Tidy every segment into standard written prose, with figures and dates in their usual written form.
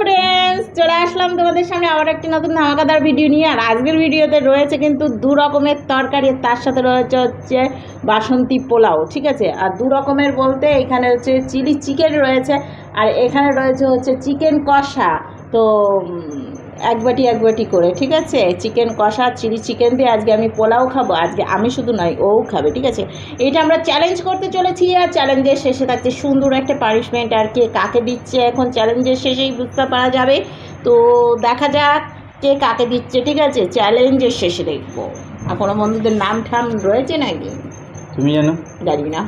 Friends, চলে আসলাম তোমাদের সামনে আবার একটি নতুন ধামাকাদার ভিডিও নিয়ে। আর আজকের ভিডিওতে রয়েছে কিন্তু দু রকমের তরকারি, তার সাথে রয়েছে হচ্ছে বাসন্তী পোলাও, ঠিক আছে। আর দু রকমের বলতে এখানে হচ্ছে চিলি চিকেন রয়েছে, আর এখানে রয়েছে হচ্ছে চিকেন কষা। তো এক বাটি করে, ঠিক আছে। চিকেন কষা চিলি চিকেন দিয়ে আজকে আমি পোলাও খাবো। আজকে আমি শুধু নয়, ও খাবে, ঠিক আছে। এটা আমরা চ্যালেঞ্জ করতে চলেছি, আর চ্যালেঞ্জের শেষে থাকছে সুন্দর একটা পানিশমেন্ট। আর কে কাকে দিচ্ছে এখন চ্যালেঞ্জের শেষেই বুঝতে পারা যাবে। তো দেখা যাক কে কাকে দিচ্ছে, ঠিক আছে। চ্যালেঞ্জের শেষে দেখবো। আর কোনো বন্ধুদের নাম ঠাম রয়েছে নাকি তুমি জানো? জানি না।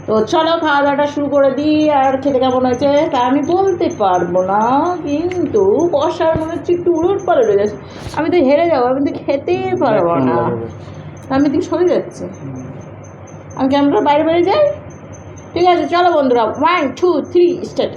তো চলো খাওয়া দাওয়াটা শুরু করে দিই। আর খেতে কেমন হয়েছে তা আমি বলতে পারবো না, কিন্তু কষার মনে হচ্ছে একটু উলট পালট হয়ে যাচ্ছে। আমি তো হেরে যাবো, আমি তো খেতেই পারবো না। আমি তো সরে যাচ্ছে, আমি ক্যামেরার বাইরে যাই। ঠিক আছে চলো বন্ধুরা, 1 2 3 স্টার্ট।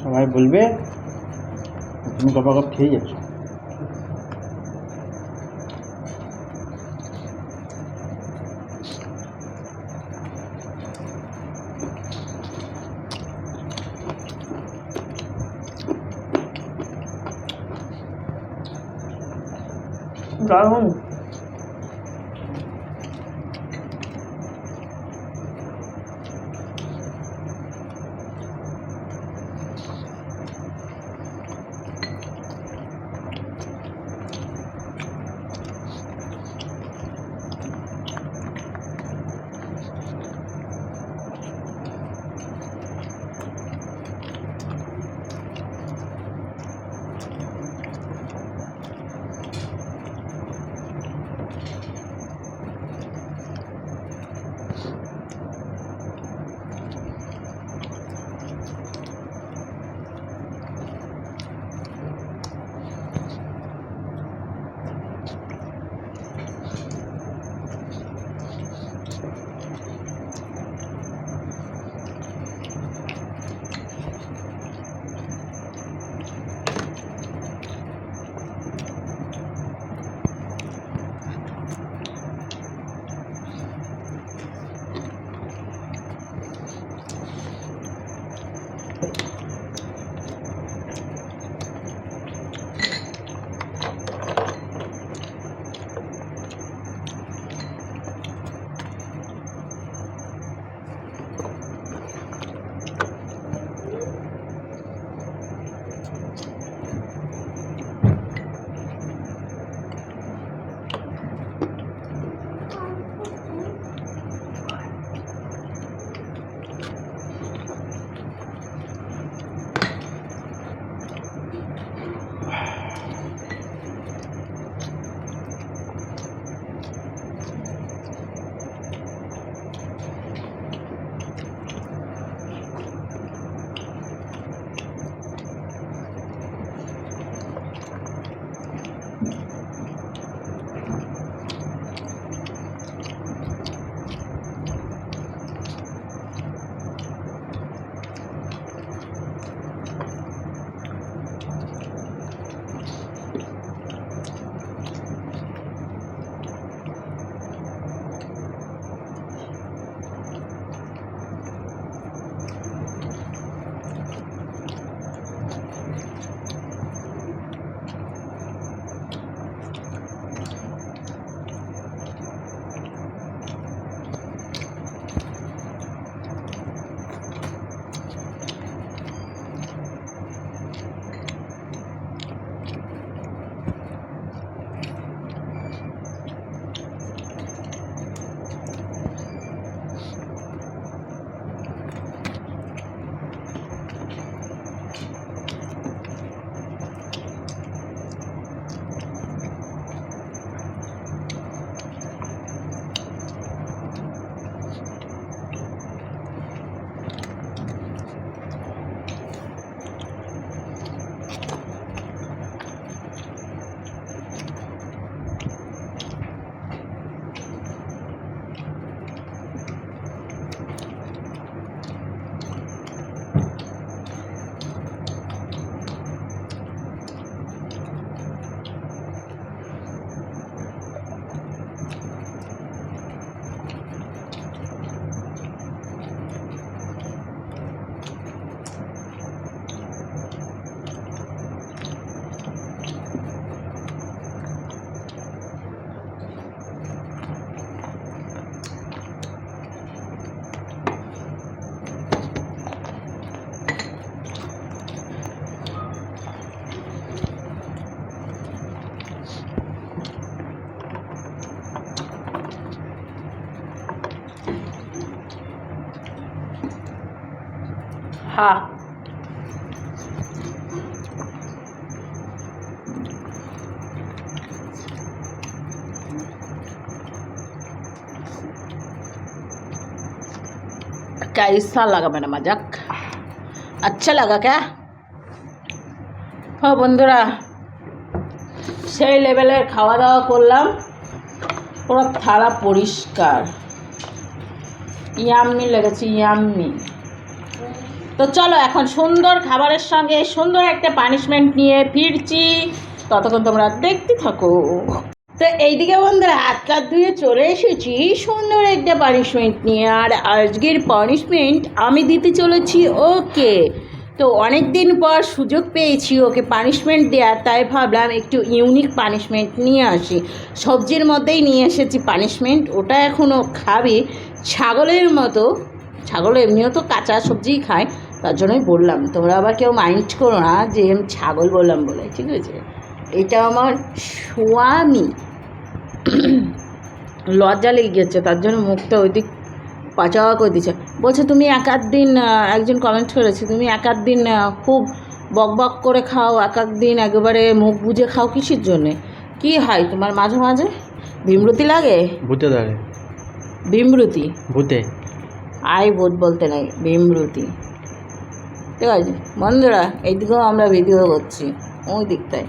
সবাই বলবে তুমি গপাগপ খেয়ে যাচ্ছ। দারুণ। হ্যাঁ कैसा लगा मेरा मजाक अच्छा लगा क्या हाँ বন্ধুরা সেই লেভেলের খাওয়া দাওয়া করলাম পুরো থালা পরিষ্কার ইয়াম্মি লেগেছে ইয়াম্মি তো চলো এখন সুন্দর খাবারের সঙ্গে সুন্দর একটা পানিশমেন্ট নিয়ে ফিরছি ততক্ষণ তোমরা দেখতে থাকো তো এইদিকে বন্ধুরা হাত কাত ধুয়ে চলে এসেছি সুন্দর একটা পানিশমেন্ট নিয়ে আর আজকের পানিশমেন্ট আমি দিতে চলেছি ওকে তো অনেক দিন পর সুযোগ পেয়েছি ওকে পানিশমেন্ট দেওয়ার তাই ভাবলাম একটু ইউনিক পানিশমেন্ট নিয়ে আসি সবজির মধ্যেই নিয়ে এসেছি পানিশমেন্ট ওটা এখনও খাবে ছাগলের মতো ছাগল এমনিও তো কাঁচা সবজিই খায় তার জন্যই বললাম তোমরা আবার কেউ মাইন্ড করো না যে আমি ছাগল বললাম বলে ঠিক আছে এটা আমার স্বামী লজ্জা লেগে গেছে তার জন্য মুখটা ওই দিক পাচাওয়া করে দিচ্ছে বলছে তুমি এক আধ দিন একজন কমেন্ট করেছে তুমি এক আধ দিন খুব বক বক করে খাও এক আধ দিন একেবারে মুখ বুঝে খাও কিসের জন্যে কী হয় তোমার মাঝে মাঝে বিমৃতি লাগে ভূতে ধরে বিমৃতি ভূতে আই ভূত বলতে নেই বিমৃতি ঠিক আছে বন্ধুরা এইদিকেও আমরা ভিডিও করছি ওই দিকটায়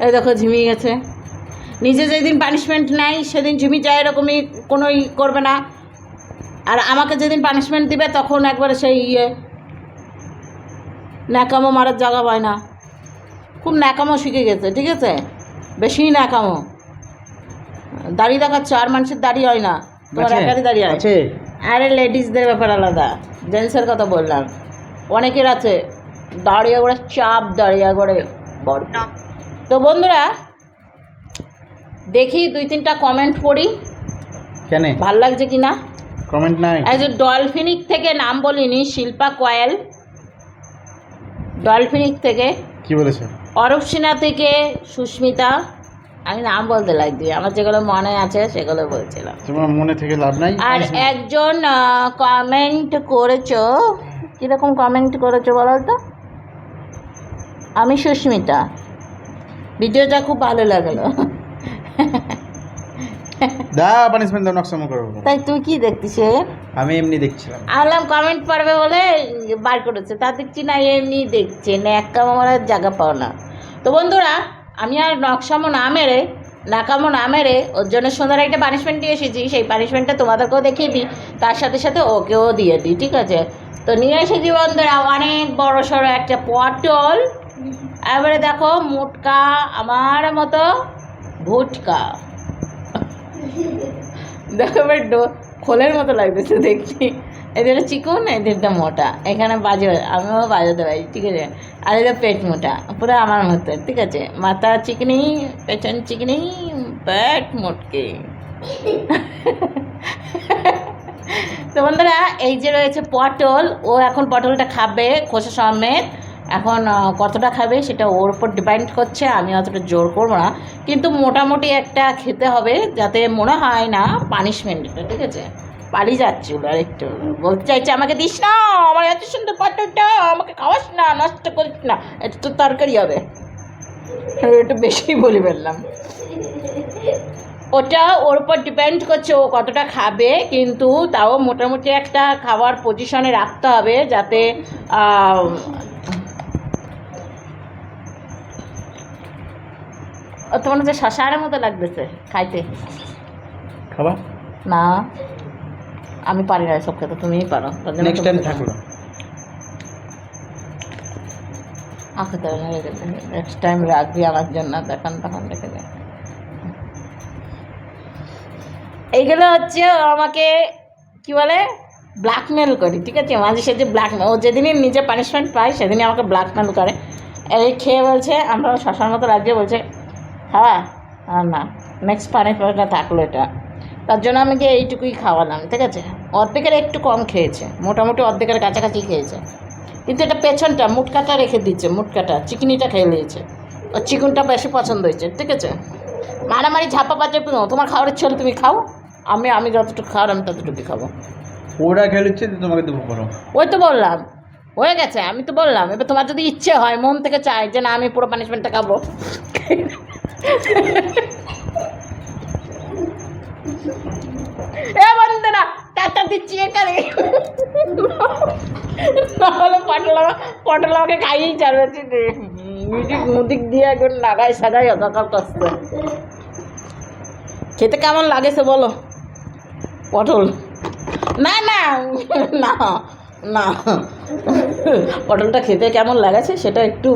এই দেখো ঝিমিয়ে গেছে নিজে যেদিন পানিশমেন্ট নেয় সেদিন ঝিমি যায় এরকমই কোনো করবে না আর আমাকে যেদিন পানিশমেন্ট দিবে তখন একবারে সেই ন্যাকামো মারার জায়গা পায় না খুব ন্যাকামো শিখে গেছে ঠিক আছে বেশি ন্যাকামো দাড়ি দেখাচ্ছে আর মানুষের দাড়ি হয় না তোমার একারই দাড়ি আছে আরে লেডিসদের ব্যাপার আলাদা জেন্টসের কথা বললাম অনেকের আছে দাঁড়িয়ে করে চাপ দাঁড়িয়ে করে বড় তো বন্ধুরা দেখি 2-3টা কমেন্ট পড়ি কেন ভাল লাগছে কি না কমেন্ট নাই এই যে ডলফিনিক থেকে নাম বলিনি শিল্পা কয়েল ডলফিনিক থেকে কি বলেছে অরূপ সিনহা থেকে সুস্মিতা আমি নাম বলতে লাগছি আমার যেগুলো মনে আছে সেগুলো বলছিলাম তোমার মনে থেকে লাভ নাই আর একজন কমেন্ট করেছো কীরকম কমেন্ট করেছো বলো তো আমি সুস্মিতা ভিডিওটা খুব ভালো লাগলো দা পানিশমেন্ট দাও নকশা করো তাই তুই কি দেখতিস আমি এমনি দেখছিলাম আলাম কমেন্ট পারবে বলে বার করেছে তা দেখছি না এমনি দেখছে ন্যাকামো মারার জায়গা পাও না তো বন্ধুরা আমি আর নকশামো না মেরে নাকামো না মেরে ওর জন্য সুন্দর একটা পানিশমেন্ট দিয়ে এসেছি সেই পানিশমেন্টটা তোমাদেরকেও দেখিয়ে দিই তার সাথে সাথে ওকেও দিয়ে দিই ঠিক আছে তো নিয়ে এসেছি বন্ধুরা অনেক বড় সড়ো একটা পটল এবারে দেখো মোটকা আমার মতো ভুটকা দেখো এবার খোলের মতো লাগতেছে দেখছি এদের চিকন এদেরটা মোটা এখানে বাজে আমিও বাজাতে পারি ঠিক আছে আর এদের পেট মোটা পুরো আমার মতো ঠিক আছে মাথা চিকনি পেছন চিকনি পেট মোটকে তো বন্ধুরা এই যে রয়েছে পটল ও এখন পটলটা খাবে খোসা সমেত এখন কতটা খাবে সেটা ওর উপর ডিপেন্ড করছে আমি অতটা জোর করবো না কিন্তু মোটামুটি একটা খেতে হবে যাতে মনে হয় না পানিশমেন্টটা ঠিক আছে পালিয়ে যাচ্ছে ওরা একটু বলতে চাইছে আমাকে দিস না আমার এত সুন্দর পটলটা আমাকে খাওয়াস না নষ্ট করিস না এটা তো তরকারি হবে একটু বেশি বলে ফেললাম ওটা ওর উপর ডিপেন্ড করছে ও কতটা খাবে কিন্তু তাও মোটামুটি একটা খাওয়ার পজিশনে রাখতে হবে যাতে তোমার যে শশার মতো লাগতেছে খাইতে খাবা না আমি পারি না সব খেতে তুমিই পারো নেক্সট টাইম থাকলো খেতে হবে না নেক্সট টাইম রাখবি আমার জন্য তখন রেখে দে এইগুলো হচ্ছে আমাকে কি বলে ব্ল্যাকমেল করি ঠিক আছে মাঝে সাঝে ব্ল্যাকমেল ও যেদিনই নিজে পানিশমেন্ট পায় সেদিনই আমাকে ব্ল্যাকমেল করে এই খেয়ে বলছে আমরা শশার মতো রাজ্যে বলছে হ্যাঁ আর না নেক্সট পানিশমেন্টটা থাকলো এটা তার জন্য আমাকে এইটুকুই খাওয়ালাম ঠিক আছে অর্ধেকের একটু কম খেয়েছে মোটামুটি অর্ধেকের কাছাকাছি খেয়েছে কিন্তু এটা পেছনটা মুটকাটা রেখে দিচ্ছে মুটকাটা চিকনিটা খেয়ে নিয়েছে আর চিকনটা বেশি পছন্দ হয়েছে ঠিক আছে মারামারি ঝাপা পাচা তোমার খাওয়ার ছিল তুমি খাও আমি যতটুকু খাওয়ার আমি ততটুকুই খাবো। ওরা খেলছে তো তোমাকে দেবো করো। ওই তো বললাম হয়ে গেছে, আমি তো বললাম। এবার তোমার যদি ইচ্ছে হয়, মন থেকে চাই যে না আমি পুরো পানিশমেন্টটা খাবো, এ বন্ধুরা টাটা দিচ্ছি এখানে, নাহলে পটল আমাকে খাইয়েই ছাড়বে। মিটিক মুদিক দিয়ে একদম লাগাই সাগাই অতকাল করছে। খেতে কেমন লাগেছে বলো পটল? না না না না, পটলটা খেতে কেমন লাগাছে সেটা একটু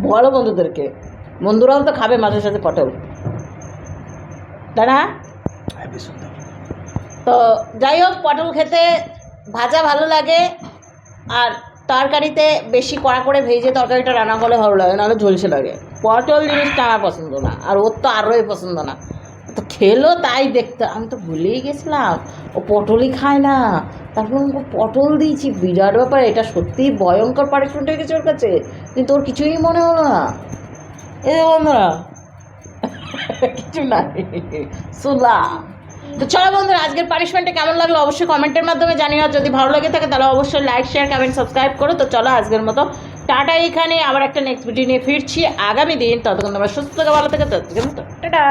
বলো বন্ধুদেরকে। বন্ধুরাও তো খাবে মাঝে সাথে পটল, তাই না? হেবি সুন্দর। তো যাই হোক, পটল খেতে ভাজা ভালো লাগে, আর তরকারিতে বেশি কড়া করে ভেজে তরকারিটা রান্না করলে ভালো লাগে, নাহলে ঝলসে লাগে। পটল জিনিসটা আমার পছন্দ না, আর ওর তো আরোই পছন্দ না। তো খেলো তাই দেখতে, আমি তো ভুলেই গেছিলাম ও পটলই খায় না। তারপর ওকে পটল দিয়েছি, বিরাট ব্যাপার। এটা সত্যিই ভয়ঙ্কর পানিশমেন্ট হয়ে গেছে ওর কাছে, কিন্তু ওর কিছুই মনে হলো না। এ বন্ধুরা কিছু নাই, শুনলাম। তো চলো বন্ধুরা, আজকের পানিশমেন্টটা কেমন লাগলো অবশ্যই কমেন্টের মাধ্যমে জানিও। যদি ভালো লাগে থাকে তাহলে অবশ্যই লাইক, শেয়ার, কমেন্ট, সাবস্ক্রাইব করো। তো চলো আজকের মতো টাটা, এইখানে আবার একটা নেক্সট ভিডিও নিয়ে ফিরছি আগামী দিন। ততক্ষণ তোমরা সুস্থ থেকে ভালো থেকে, ততক্ষণ টাটা।